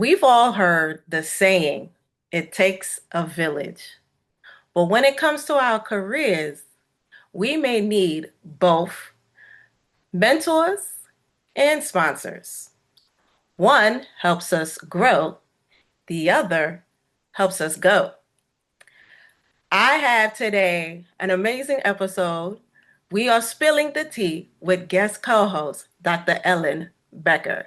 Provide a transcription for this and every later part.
We've all heard the saying, it takes a village. But when it comes to our careers, we may need both mentors and sponsors. One helps us grow, the other helps us go. I have today an amazing episode. We are spilling the tea with guest co host Dr. Ellen Becker.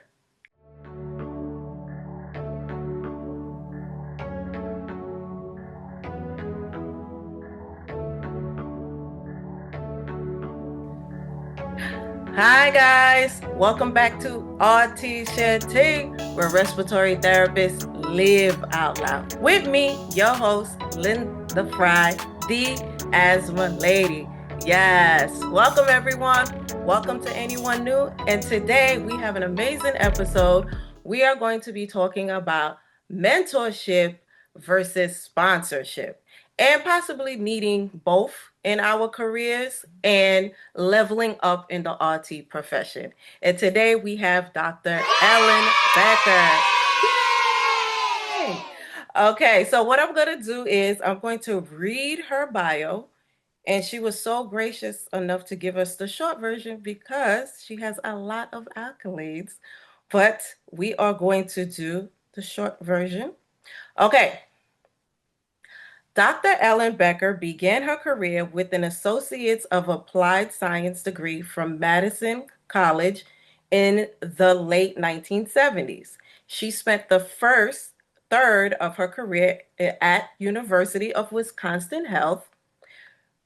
Hi, guys. Welcome back to Rts Share Tea, where respiratory therapists live out loud. With me, your host, Linda Fry, the asthma lady. Yes. Welcome, everyone. Welcome to anyone new. And today we have an amazing episode. We are going to be talking about mentorship versus sponsorship and possibly needing both in our careers and leveling up in the RT profession. And today we have Dr. Ellen Becker. Yay! Okay, so what I'm going to do is I'm going to read her bio. And she was so gracious enough to give us the short version because she has a lot of accolades. But we are going to do the short version. Okay, Dr. Ellen Becker began her career with an Associate's of Applied Science degree from Madison College in the late 1970s. She spent the first third of her career at University of Wisconsin Health,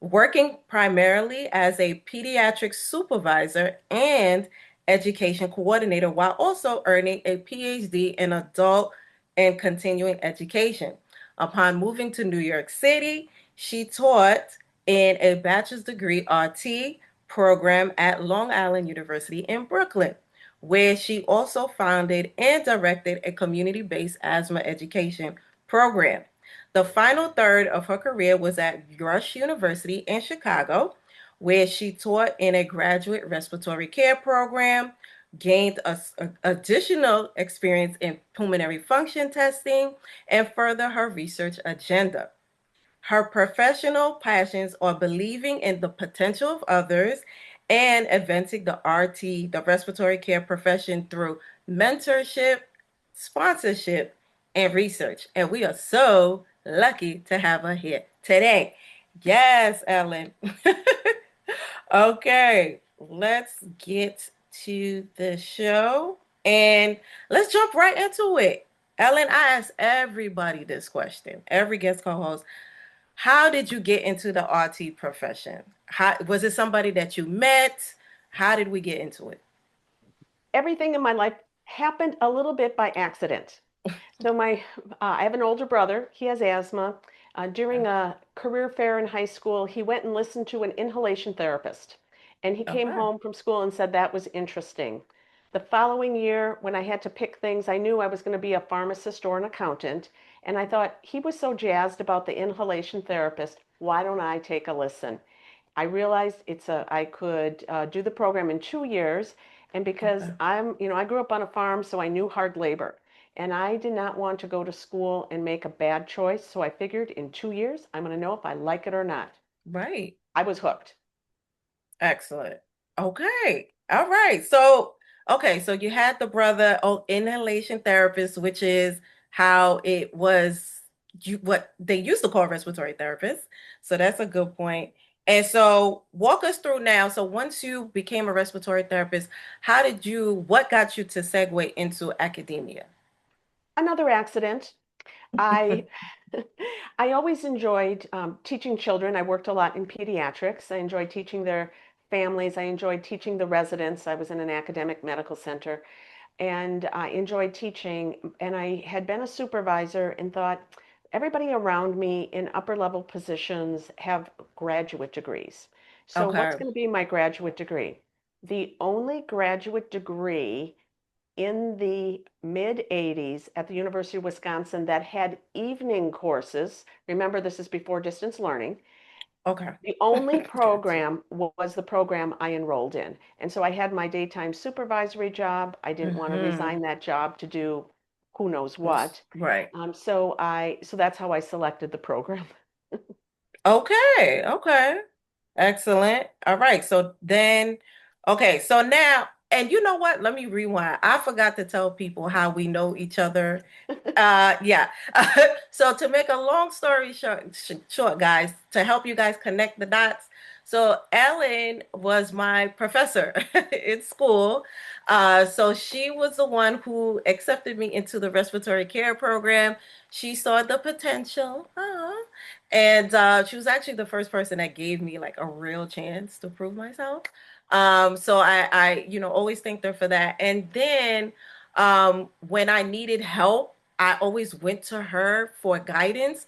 working primarily as a pediatric supervisor and education coordinator while also earning a PhD in adult and continuing education. Upon moving to New York City, she taught in a bachelor's degree RT program at Long Island University in Brooklyn, where she also founded and directed a community-based asthma education program. The final third of her career was at Rush University in Chicago, where she taught in a graduate respiratory care program, gained additional experience in pulmonary function testing, and further her research agenda. Her professional passions are believing in the potential of others and advancing the RT, the respiratory care profession, through mentorship, sponsorship, and research. And we are so lucky to have her here today. Yes, Ellen. Okay, let's get to the show and let's jump right into it. Ellen, I ask everybody this question, every guest co host. How did you get into the RT profession? How was it somebody that you met? How did we get into it? Everything in my life happened a little bit by accident. So I have an older brother. He has asthma. During a career fair in high school, he went and listened to an inhalation therapist, and he came Okay. home from school and said that was interesting. The following year, when I had to pick things, I knew I was going to be a pharmacist or an accountant, and I thought he was so jazzed about the inhalation therapist. Why don't I take a listen? I realized I could do the program in 2 years, and because Okay. I grew up on a farm, so I knew hard labor, and I did not want to go to school and make a bad choice. So I figured in 2 years, I'm going to know if I like it or not. Right. I was hooked. Excellent. Okay. All right. So you had the brother inhalation therapist, which is how it was what they used to call respiratory therapist. So that's a good point. And so walk us through now. So once you became a respiratory therapist, what got you to segue into academia? Another accident. I I always enjoyed teaching children. I worked a lot in pediatrics. I enjoyed teaching their families. I enjoyed teaching the residents. I was in an academic medical center, and I enjoyed teaching. And I had been a supervisor and thought everybody around me in upper level positions have graduate degrees. So what's Okay. going to be my graduate degree? The only graduate degree in the mid 80s at the University of Wisconsin that had evening courses. Remember, this is before distance learning. Okay. The only Gotcha. program was the program I enrolled in. And so I had my daytime supervisory job. I didn't want to Mm-hmm. resign that job to do who knows what. Right. So that's how I selected the program. Okay, okay. Excellent. All right. So then, okay. So now, and you know what? Let me rewind. I forgot to tell people how we know each other. Yeah. So to make a long story short, guys, to help you guys connect the dots. So Ellen was my professor in school. So she was the one who accepted me into the respiratory care program. She saw the potential. And she was actually the first person that gave me like a real chance to prove myself. So I always thanked her for that. And then when I needed help, I always went to her for guidance.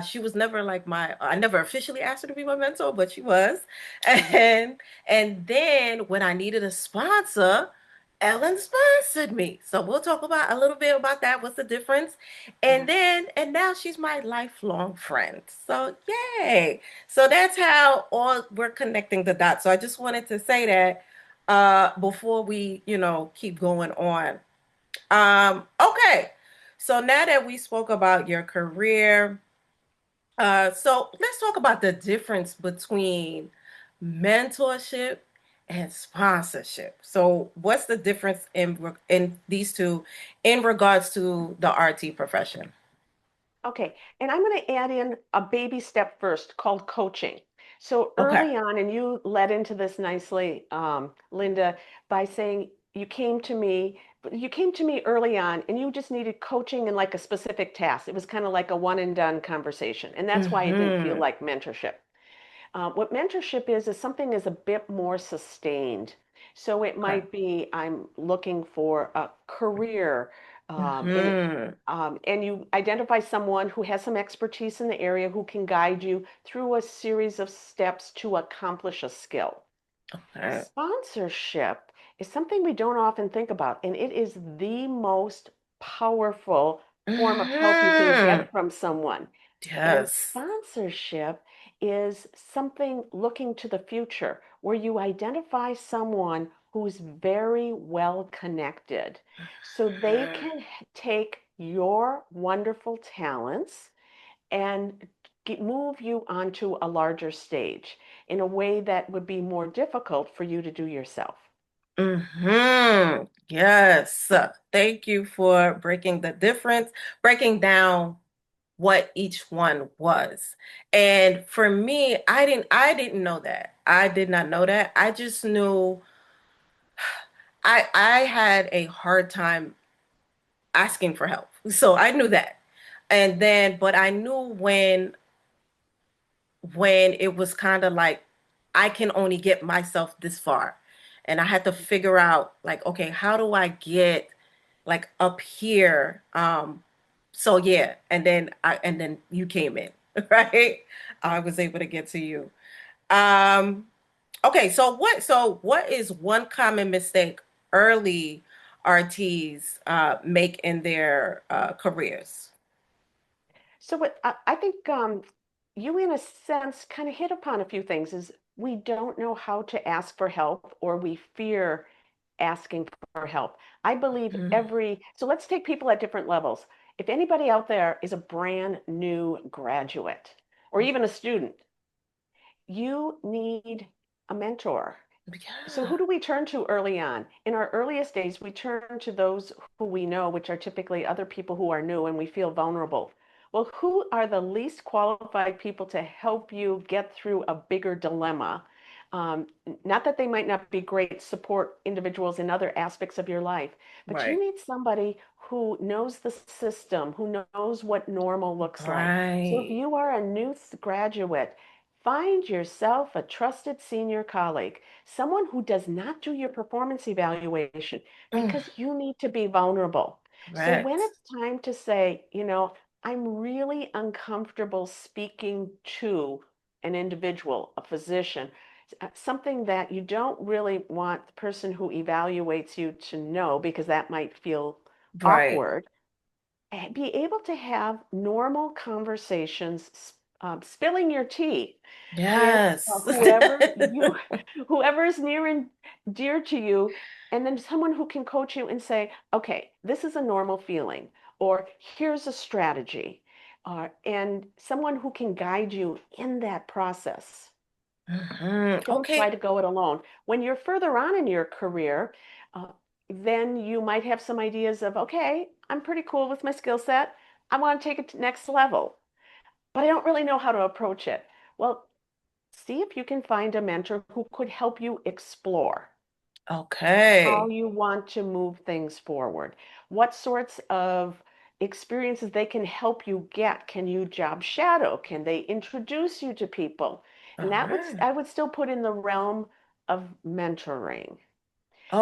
She was never like I never officially asked her to be my mentor, but she was. And then when I needed a sponsor, Ellen sponsored me. So we'll talk about a little bit about that. What's the difference? Yeah. And now she's my lifelong friend. So yay. So that's how all we're connecting the dots. So I just wanted to say that before we, keep going on. Okay. So now that we spoke about your career, so let's talk about the difference between mentorship and sponsorship. So what's the difference in these two in regards to the RT profession? Okay, and I'm going to add in a baby step first called coaching. So Okay. early on, and you led into this nicely, Linda, by saying you came to me early on, and you just needed coaching in like a specific task. It was kind of like a one and done conversation, and that's why it didn't feel Mm-hmm. like mentorship. What mentorship is something is a bit more sustained. So it Okay. might be I'm looking for a career, um, and Mm-hmm. and you identify someone who has some expertise in the area who can guide you through a series of steps to accomplish a skill. Okay. Sponsorship is something we don't often think about, and it is the most powerful form of help you can Mm-hmm. get from someone. And Yes. sponsorship is something looking to the future where you identify someone who's very well connected so they can take your wonderful talents and move you onto a larger stage in a way that would be more difficult for you to do yourself. Mm-hmm. Yes. Thank you for breaking the difference, breaking down what each one was. And for me, I didn't know that. I did not know that. I just knew I had a hard time asking for help. So I knew that. And then but I knew when it was kind of like I can only get myself this far. And I had to figure out like, okay, how do I get like up here? So yeah, and then you came in, right? I was able to get to you. Um, okay, so what is one common mistake early RTs make in their careers? So what I think you, in a sense, kind of hit upon a few things. Is we don't know how to ask for help, or we fear asking for help. I believe Mhm. so let's take people at different levels. If anybody out there is a brand new graduate or even a student, you need a mentor. So Yeah, who do we turn to early on? In our earliest days, we turn to those who we know, which are typically other people who are new and we feel vulnerable. Well, who are the least qualified people to help you get through a bigger dilemma? Um, Not that they might not be great support individuals in other aspects of your life, but you right, need somebody who knows the system, who knows what normal looks like. So if right. you are a new graduate, find yourself a trusted senior colleague, someone who does not do your performance evaluation Mm, because you need to be vulnerable. So when correct. it's time to say, I'm really uncomfortable speaking to an individual, a physician, something that you don't really want the person who evaluates you to know because that might feel Right. awkward. Be able to have normal conversations spilling your tea with Yes. whoever is near and dear to you, and then someone who can coach you and say, okay, this is a normal feeling, or here's a strategy, and someone who can guide you in that process. Don't try Okay. to go it alone. When you're further on in your career, uh, then you might have some ideas of, okay, I'm pretty cool with my skill set. I want to take it to next level, but I don't really know how to approach it. Well, see if you can find a mentor who could help you explore how Okay. you want to move things forward. What sorts of experiences they can help you get? Can you job shadow? Can they introduce you to people? And All that would right. I would still put in the realm of mentoring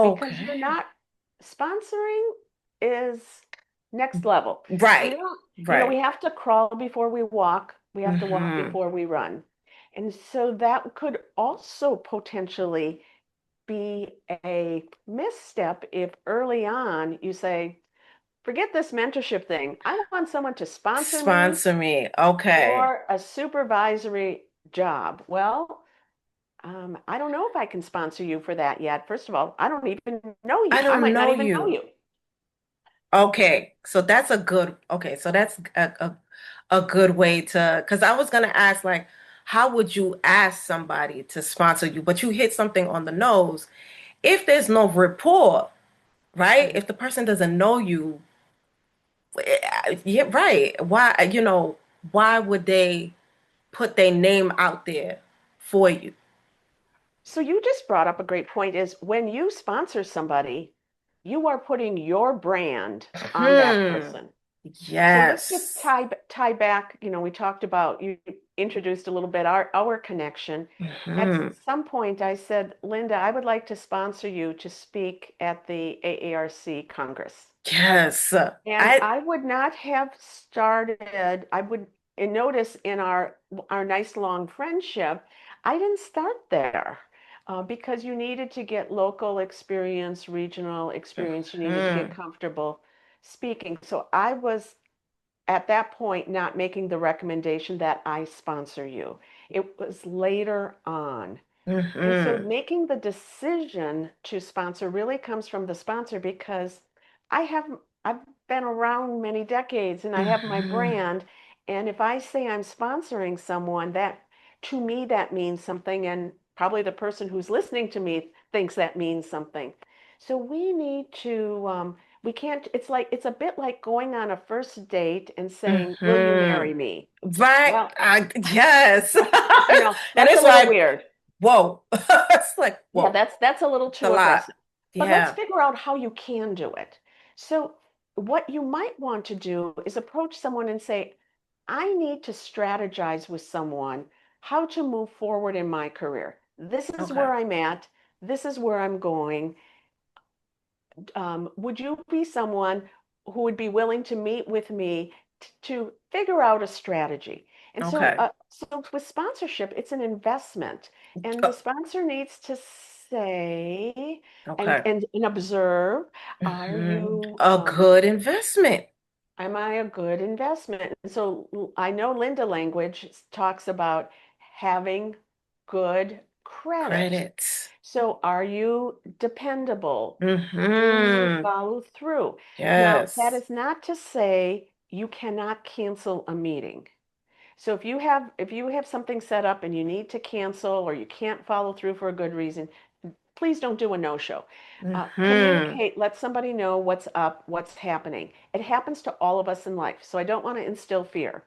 because Okay. you're not sponsoring is next level. And Right. we Right. have to crawl before we walk. We have to walk Mm-hmm. before we run. And so that could also potentially be a misstep if early on you say, forget this mentorship thing. I want someone to sponsor me Sponsor me. Okay. for a supervisory job. Well, I don't know if I can sponsor you for that yet. First of all, I don't even know I you. I don't might not know even know you. you. Okay. So that's a good, okay. So that's a good way to, because I was gonna ask, like, how would you ask somebody to sponsor you? But you hit something on the nose. If there's no rapport, right? Mhm. If the person doesn't know you, yeah, right. Why would they put their name out there for you? So you just brought up a great point is when you sponsor somebody, you are putting your brand on that Hmm. person. So let's just Yes. tie back. We talked about you introduced a little bit our connection. At Hmm. some point, I said, Linda, I would like to sponsor you to speak at the AARC Congress. Yes. And I I would not have started, I would and notice in our nice long friendship, I didn't start there because you needed to get local experience, regional experience, you needed to get hmm. comfortable speaking. So I was at that point not making the recommendation that I sponsor you. It was later on. And so Hmm. making the decision to sponsor really comes from the sponsor because I have I've been around many decades and I have my Hmm. brand. And if I say I'm sponsoring someone, that to me that means something, and probably the person who's listening to me thinks that means something. So we need to we can't it's a bit like going on a first date and saying, "Will you Hmm. marry me?" Right. Well, yes. And that's a it's little like, weird. whoa. It's like, Yeah, whoa. that's a little It's a too lot. aggressive. But let's Yeah. figure out how you can do it. So, what you might want to do is approach someone and say, I need to strategize with someone how to move forward in my career. This is Okay. where I'm at. This is where I'm going. Would you be someone who would be willing to meet with me to figure out a strategy? And so, Okay. with sponsorship, it's an investment, and the Uh, sponsor needs to say Okay. and observe, are Hmm. you, A good investment. am I a good investment? And so I know Linda language talks about having good credit. Credits. So are you dependable? Do you Hmm. follow through? Now, that Yes. is not to say you cannot cancel a meeting. So if you have something set up and you need to cancel or you can't follow through for a good reason, please don't do a no-show. Hmm. Communicate, let somebody know what's up, what's happening. It happens to all of us in life, so I don't want to instill fear.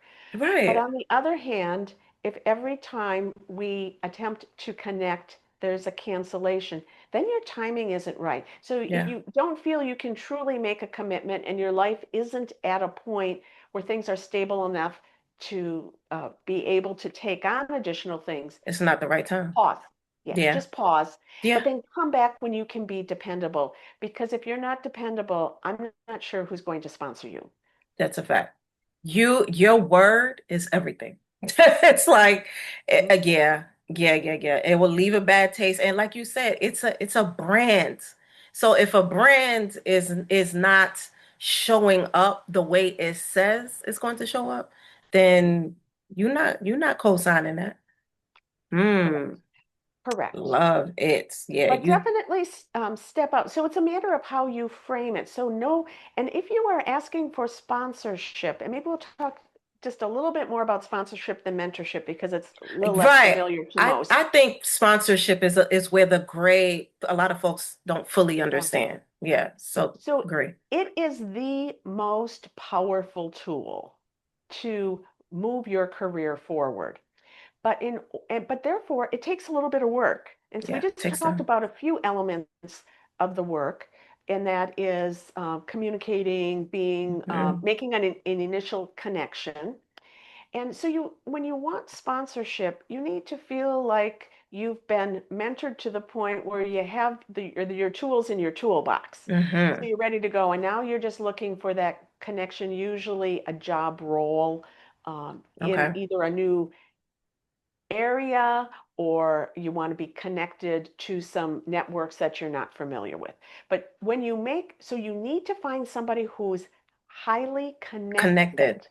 But Right. on the other hand, if every time we attempt to connect, there's a cancellation, then your timing isn't right. So if Yeah. you don't feel you can truly make a commitment and your life isn't at a point where things are stable enough to be able to take on additional things, It's not the right time. pause. Yeah, Yeah. just pause. But Yeah. then come back when you can be dependable. Because if you're not dependable, I'm not sure who's going to sponsor you. That's a fact. Your word is everything. It's like, Mhm. yeah, yeah, yeah, yeah. It will leave a bad taste. And like you said, it's a brand. So if a brand is not showing up the way it says it's going to show up, then You're not co-signing that. Correct. Hmm. Correct. Love it. Yeah, But you definitely step out. So it's a matter of how you frame it. So no, and if you are asking for sponsorship, and maybe we'll talk just a little bit more about sponsorship than mentorship because it's a little less right. familiar to I most. think sponsorship is where the gray a lot of folks don't fully Yeah. understand. Yeah, so So agree. it is the most powerful tool to move your career forward. But but therefore it takes a little bit of work. And so we Yeah, just takes talked time. about a few elements of the work, and that is communicating, being Hmm. making an initial connection. And so when you want sponsorship, you need to feel like you've been mentored to the point where you have your tools in your toolbox. So Hmm. you're ready to go. And now you're just looking for that connection, usually a job role in Okay. either a new area, or you want to be connected to some networks that you're not familiar with. But when you make, so you need to find somebody who's highly Connected. connected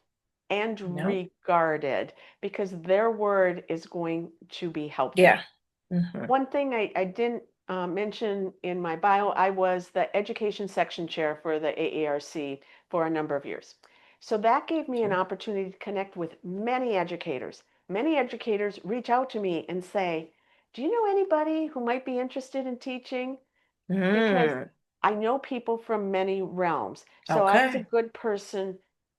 and Nope. regarded because their word is going to be Yeah. helpful. Hmm. One thing I didn't mention in my bio, I was the education section chair for the AARC for a number of years. So that gave me an opportunity to connect with many educators. Many educators reach out to me and say, do you know anybody who might be interested in teaching? Because Mm. I know people from many realms. So I was a Okay. good person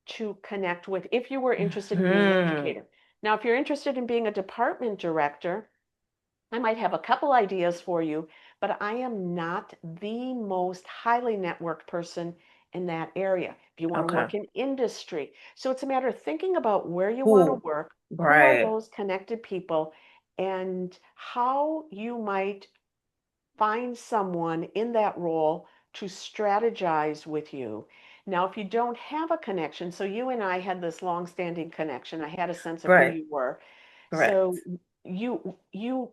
to connect with if you were interested in being an Hmm. educator. Now, if you're interested in being a department director, I might have a couple ideas for you, but I am not the most highly networked person in that area. If you want to Okay. work in industry, so it's a matter of thinking about where you want to Who? work, who are Right. those connected people, and how you might find someone in that role to strategize with you. Now, if you don't have a connection, so you and I had this long-standing connection, I had a sense of who Right. you were. So Correct. you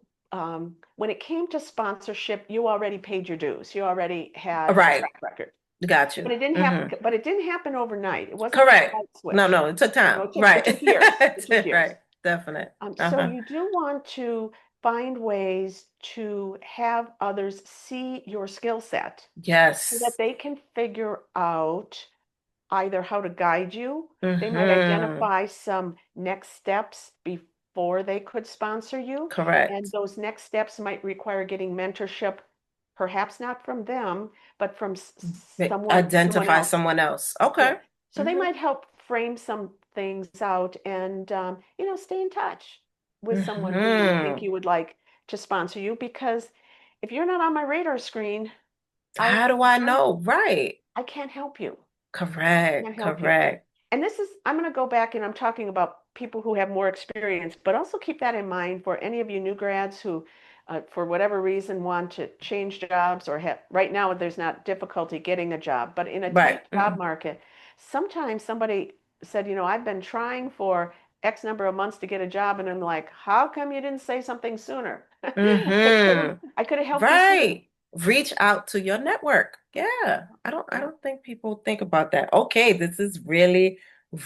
when it came to sponsorship, you already paid your dues. You already had a Right. track record. Got you. Hmm. But it didn't happen overnight. It wasn't like a Correct. light No, switch. no, it took You know, time. it Right. took years. It took years. Right. Definite. So Uh-huh. you do want to find ways to have others see your skill set so that Yes. they can figure out either how to guide you. They might Hmm. identify some next steps before they could sponsor you. And Correct. those next steps might require getting mentorship, perhaps not from them, but from someone Identify else. someone else. Yeah. Okay. So they Hmm. might help frame some things out and, stay in touch with someone who you think Hmm. you would like to sponsor you. Because if you're not on my radar screen, I, How do I I'm, know? Right. I can't help you. Correct. Can't help you. Correct. And I'm going to go back and I'm talking about people who have more experience, but also keep that in mind for any of you new grads who, for whatever reason, want to change jobs or have, right now there's not difficulty getting a job, but in a Right. tight job market, sometimes somebody said, I've been trying for X number of months to get a job. And I'm like, how come you didn't say something sooner? Hmm. I could have helped you sooner. Right. Reach out to your network. Yeah. I Yeah. don't think people think about that. Okay, this is really,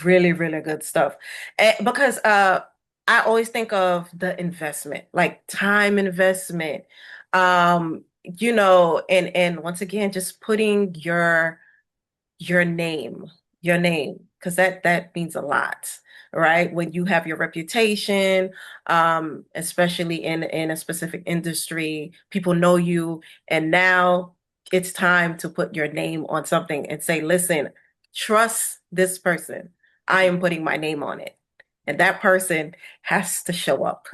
really, really good stuff. Because I always think of the investment, like time investment. And once again, just putting your name, your name, because that means a lot, right? When you have your reputation, especially in a specific industry, people know you, and now it's time to put your name on something and say, listen, trust this person. I Mhm. am putting my name on it. And that person has to show up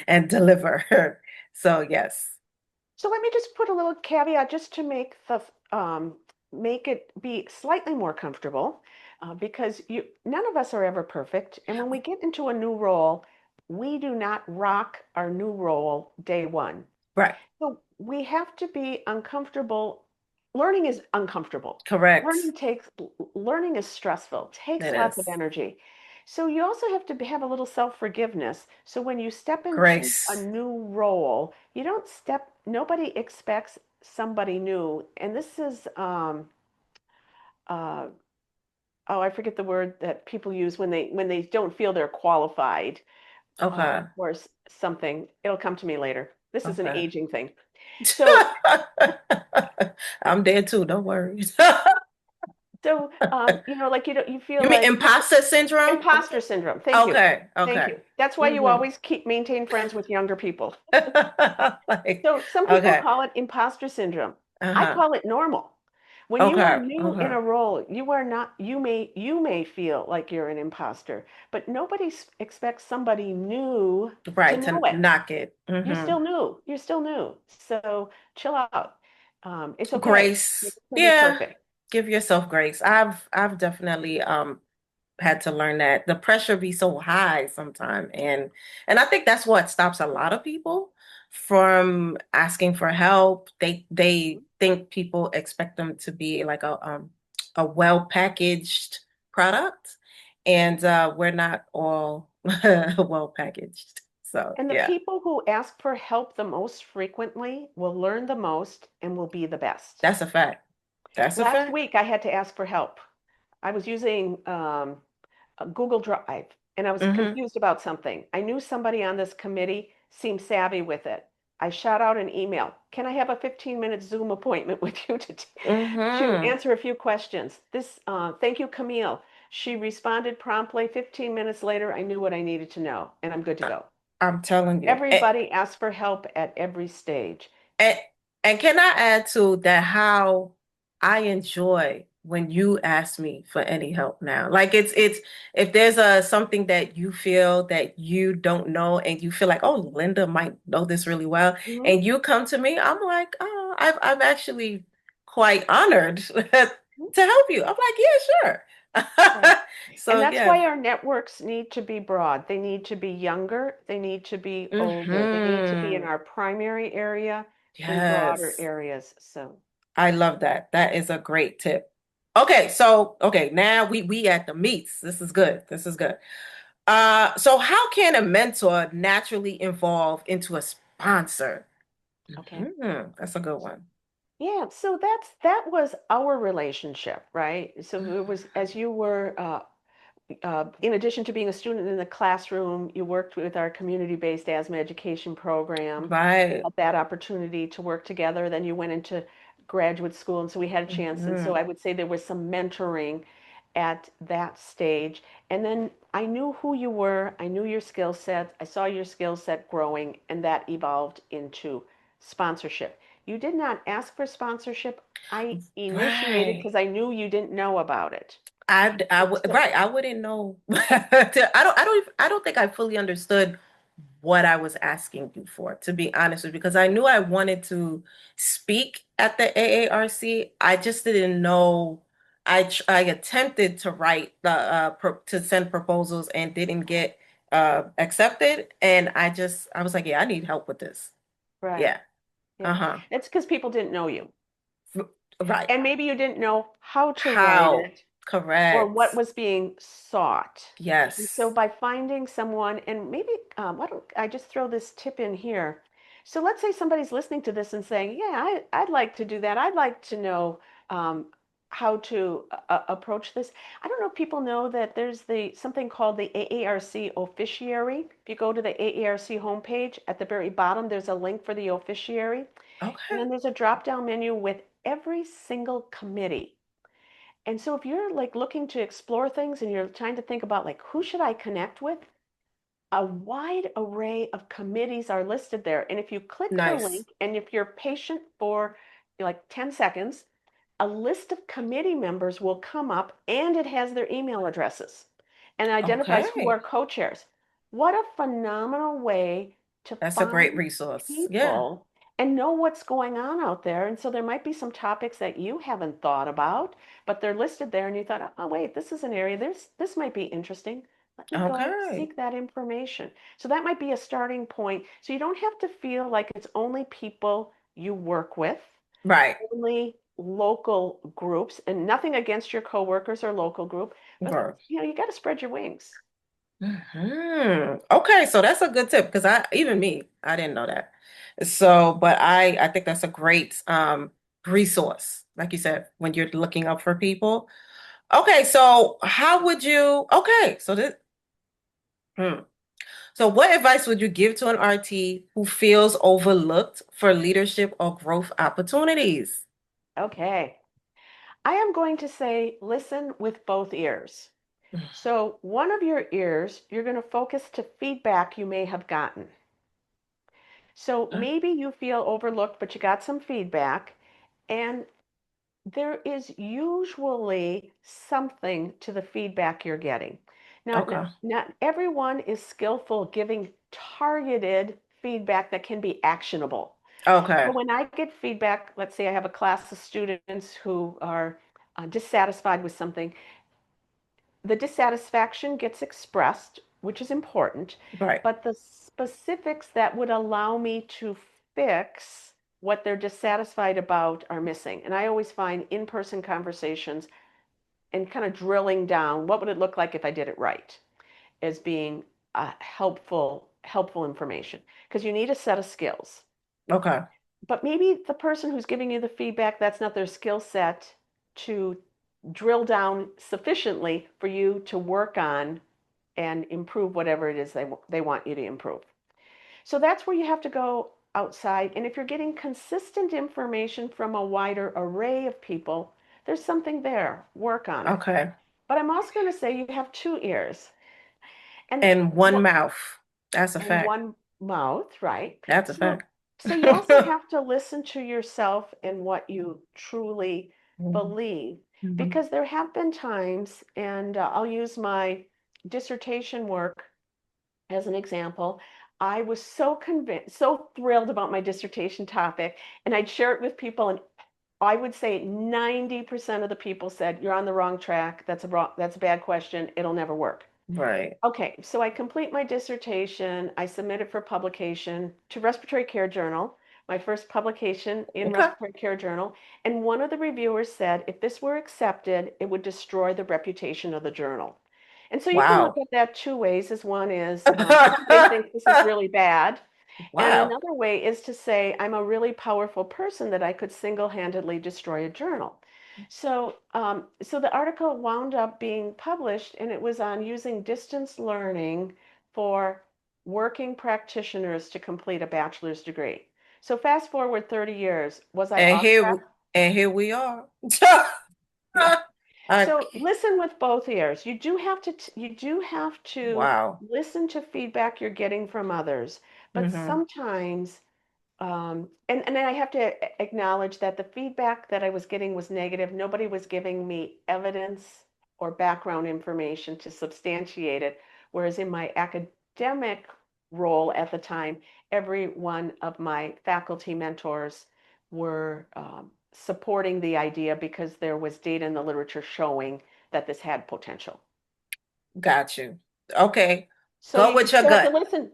and deliver. So yes. So let me just put a little caveat just to um, make it be slightly more comfortable, because none of us are ever perfect, and when we get into a new role, we do not rock our new role day one. Right. So we have to be uncomfortable. Learning is uncomfortable. Correct. Learning is stressful, takes It lots of is. energy. So you also have to have a little self-forgiveness. So when you step into a Grace. new role, nobody expects somebody new. And this is uh, oh, I forget the word that people use when they don't feel they're qualified Okay. for something. It'll come to me later. This is an Okay. aging thing. So I'm dead too, don't worry. like you feel You mean like imposter syndrome? imposter syndrome. Thank you. Okay, Thank okay. you. That's why you Hmm. always keep maintain friends with younger people. Like, So some people okay. call it imposter syndrome. I Uh-huh. call it normal. When you are Okay. new in Okay. a role, you are not, you may feel like you're an imposter, but nobody expects somebody new to Right, to know it. knock it. You're Hmm. still new. You're still new. So chill out. It's okay. You Grace. can be Yeah. perfect. Give yourself grace. I've definitely had to learn that the pressure be so high sometimes, and I think that's what stops a lot of people from asking for help. They think people expect them to be like a well packaged product, and we're not all well packaged. So And the yeah, people who ask for help the most frequently will learn the most and will be the best. that's a fact. That's a Last fact. week, I had to ask for help. I was using a Google Drive and I was Hmm. confused about something. I knew somebody on this committee seemed savvy with it. I shot out an email. Can I have a 15-minute Zoom appointment with you to Hmm. answer a few questions? Thank you, Camille. She responded promptly. 15 minutes later, I knew what I needed to know, and I'm good to go. I'm telling you. Everybody asks for help at every stage. And and can I add to that how I enjoy when you ask me for any help now? Like it's if there's a something that you feel that you don't know and you feel like, oh, Linda might know this really well, Mhm. and you come to me, I'm like, oh, I'm actually quite honored to help you. I'm like, yeah, Right. sure. And So that's yeah. why our networks need to be broad. They need to be younger, they need to be older, they need to be in Hmm. our primary area and broader Yes. areas. So, I love that. That is a great tip. Okay, so okay, now we at the meats. This is good. This is good. So how can a mentor naturally evolve into a sponsor? okay. That's a good one. Yeah, so that was our relationship, right? So it was as you were in addition to being a student in the classroom, you worked with our community-based asthma education program. We Right. had that opportunity to work together. Then you went into graduate school, and so we had a chance. And so Hmm. I would say there was some mentoring at that stage. And then I knew who you were, I knew your skill set, I saw your skill set growing, and that evolved into sponsorship. You did not ask for sponsorship. I initiated Right. because I knew you didn't know about it. I would So, right. I wouldn't know. I don't think I fully understood what I was asking you for, to be honest with you, because I knew I wanted to speak at the AARC. I just didn't know. I attempted to write the to send proposals and didn't get accepted, and I was like, yeah, I need help with this. right. Yeah. Yeah. Uh-huh. It's because people didn't know you. Right. And maybe you didn't know how to write How? it or Correct. what was being sought. And so Yes. by finding someone, and maybe why don't I just throw this tip in here? So let's say somebody's listening to this and saying, "Yeah, I'd like to do that. I'd like to know um, how to approach this." I don't know if people know that there's the something called the AARC Officiary. If you go to the AARC homepage, at the very bottom, there's a link for the officiary. And Okay. then there's a drop-down menu with every single committee. And so if you're like looking to explore things and you're trying to think about like who should I connect with, a wide array of committees are listed there. And if you click the Nice. link and if you're patient for like 10 seconds, a list of committee members will come up and it has their email addresses and identifies who are Okay. co-chairs. What a phenomenal way to That's a great find resource. Yeah. people and know what's going on out there. And so there might be some topics that you haven't thought about, but they're listed there and you thought, oh wait, this is an area, this might be interesting. Let me go Okay. seek that information. So that might be a starting point. So you don't have to feel like it's only people you work with, Right. only local groups, and nothing against your coworkers or local group, but Right. you got to spread your wings. Okay, so that's a good tip because I didn't know that. So, but I think that's a great resource, like you said, when you're looking up for people. Okay, so how would you, okay, so this, hmm. So what advice would you give to an RT who feels overlooked for leadership or growth opportunities? Okay. I am going to say listen with both ears. So, one of your ears, you're going to focus to feedback you may have gotten. So, maybe you feel overlooked, but you got some feedback, and there is usually something to the feedback you're getting. Now, Okay. not everyone is skillful giving targeted feedback that can be actionable. So, Okay. when I get feedback, let's say I have a class of students who are dissatisfied with something, the dissatisfaction gets expressed, which is important, Right. but the specifics that would allow me to fix what they're dissatisfied about are missing. And I always find in-person conversations and kind of drilling down what would it look like if I did it right as being helpful information because you need a set of skills. Okay. But maybe the person who's giving you the feedback, that's not their skill set to drill down sufficiently for you to work on and improve whatever it is they want you to improve. So that's where you have to go outside. And if you're getting consistent information from a wider array of people, there's something there. Work on it. Okay. But I'm also going to say you have two ears and And one mouth. That's a and fact. one mouth, right? That's a So fact. so you also have to listen to yourself and what you truly Mhm. believe Mhm. because there have been times, and I'll use my dissertation work as an example. I was so convinced, so thrilled about my dissertation topic, and I'd share it with people, and I would say 90% of the people said, "You're on the wrong track. That's a bad question. It'll never work." Right. Okay, so I complete my dissertation. I submit it for publication to Respiratory Care Journal, my first publication in Okay. Respiratory Care Journal. And one of the reviewers said if this were accepted, it would destroy the reputation of the journal. And so you can look Wow. at that two ways. As one is somebody thinks this is really bad, and Wow. another way is to say, I'm a really powerful person that I could single-handedly destroy a journal. So the article wound up being published, and it was on using distance learning for working practitioners to complete a bachelor's degree. So fast forward 30 years, was I And off track? here we are. Yeah. So Okay. listen with both ears. You do have to Wow. listen to feedback you're getting from others, but Hmm. sometimes and then I have to acknowledge that the feedback that I was getting was negative. Nobody was giving me evidence or background information to substantiate it. Whereas in my academic role at the time, every one of my faculty mentors were supporting the idea because there was data in the literature showing that this had potential. Got you. Okay. So Go you with your still have to gut. listen.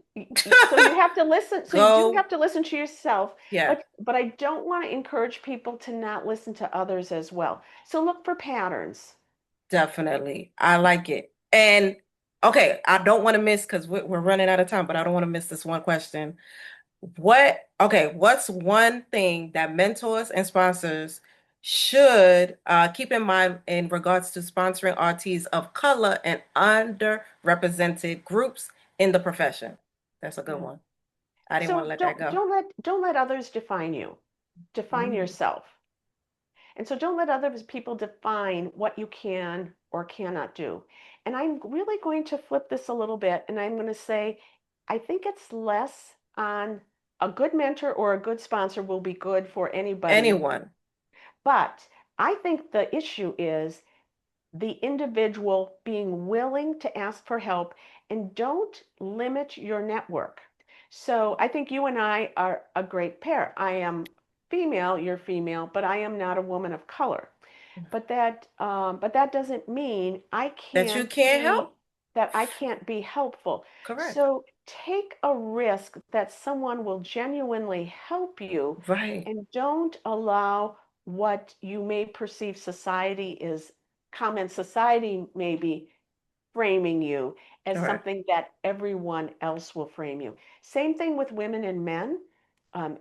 So you have to listen. So you do Go. have to listen to yourself, Yeah, but I don't want to encourage people to not listen to others as well. So look for patterns. definitely. I like it. And okay, I don't want to miss because we're running out of time, but I don't want to miss this one question. What's one thing that mentors and sponsors should keep in mind in regards to sponsoring RTs of color and underrepresented groups in the profession? That's a good Yeah. one. I didn't want to So let that don't go. don't let don't let others define you. Define Mm, yourself. And so don't let other people define what you can or cannot do. And I'm really going to flip this a little bit and I'm going to say, I think it's less on a good mentor or a good sponsor will be good for anybody. anyone. But I think the issue is the individual being willing to ask for help and don't limit your network. So I think you and I are a great pair. I am female, you're female, but I am not a woman of color. But that doesn't mean That you can't help. I can't be helpful. Correct. So take a risk that someone will genuinely help you Right. and don't allow what you may perceive society is comment society may be framing you as All right. something that everyone else will frame you. Same thing with women and men.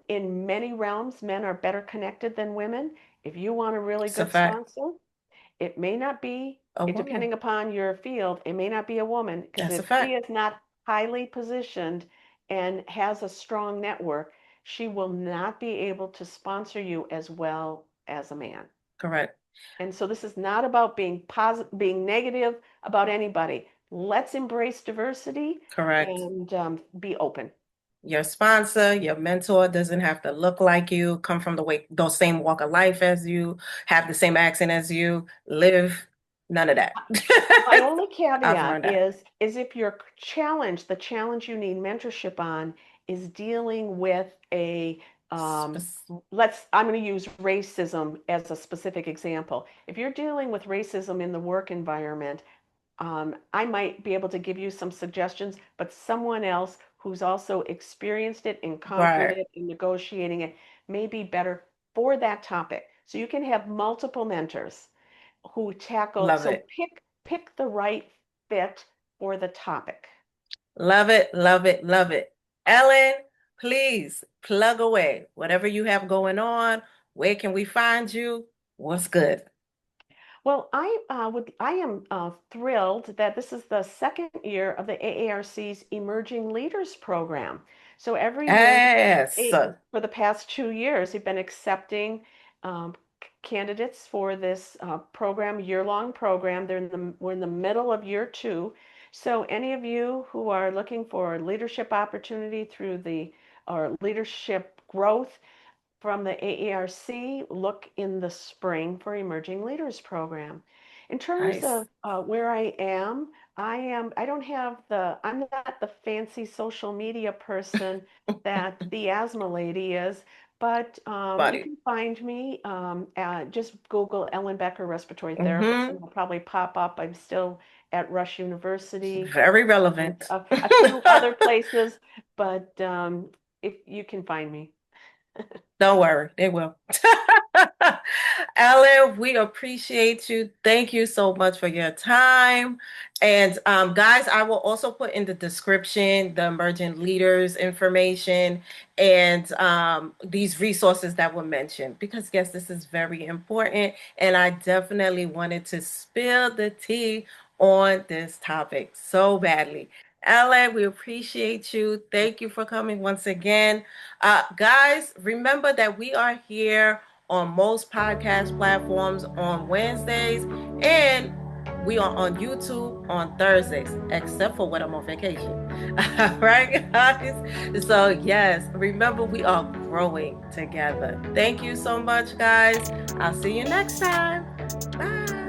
In many realms, men are better connected than women. If you want a really It's a good fact. sponsor, It may not be, A woman. depending upon your field, it may not be a woman, because That's a if she fact. is not highly positioned and has a strong network, she will not be able to sponsor you as well as a man. Correct. And so this is not about being positive, being negative about anybody. Let's embrace diversity Correct. and be open. Your sponsor, your mentor doesn't have to look like you, come from those same walk of life as you, have the same accent as you, live none of that. My only I've caveat learned that. is if your challenge, the challenge you need mentorship on, is dealing with a Spec- I'm going to use racism as a specific example. If you're dealing with racism in the work environment, I might be able to give you some suggestions, but someone else who's also experienced it and conquered Right. it and negotiating it may be better for that topic. So you can have multiple mentors who tackle, Love so it. pick the right fit for the topic. Love it. Love it. Love it. Ellen, please plug away. Whatever you have going on, where can we find you? What's good? Well, I am thrilled that this is the second year of the AARC's Emerging Leaders Program. So every year, Yes. for the past 2 years, they've been accepting candidates for this program, year-long program. We're in the middle of year two. So any of you who are looking for leadership opportunity through the or leadership growth from the AARC, look in the spring for Emerging Leaders Program. In terms Nice. of where I don't have I'm not the fancy social media person that the asthma lady is, but you Buddy. can find me. Just Google Ellen Becker, respiratory therapist, and Mm-hmm. I'll probably pop up. I'm still at Rush University Very and relevant. a few other places, but if you can find me. Don't worry, they will. Ellen, we appreciate you. Thank you so much for your time. And guys, I will also put in the description the emerging leaders information and these resources that were mentioned because, yes, this is very important. And I definitely wanted to spill the tea on this topic so badly. Ellen, we appreciate you. Thank you for coming once again. Guys, remember that we are here on most podcast platforms on Wednesdays and we are on YouTube on Thursdays, except for when I'm on vacation. All right, guys? So, yes, remember we are growing together. Thank you so much, guys. I'll see you next time. Bye.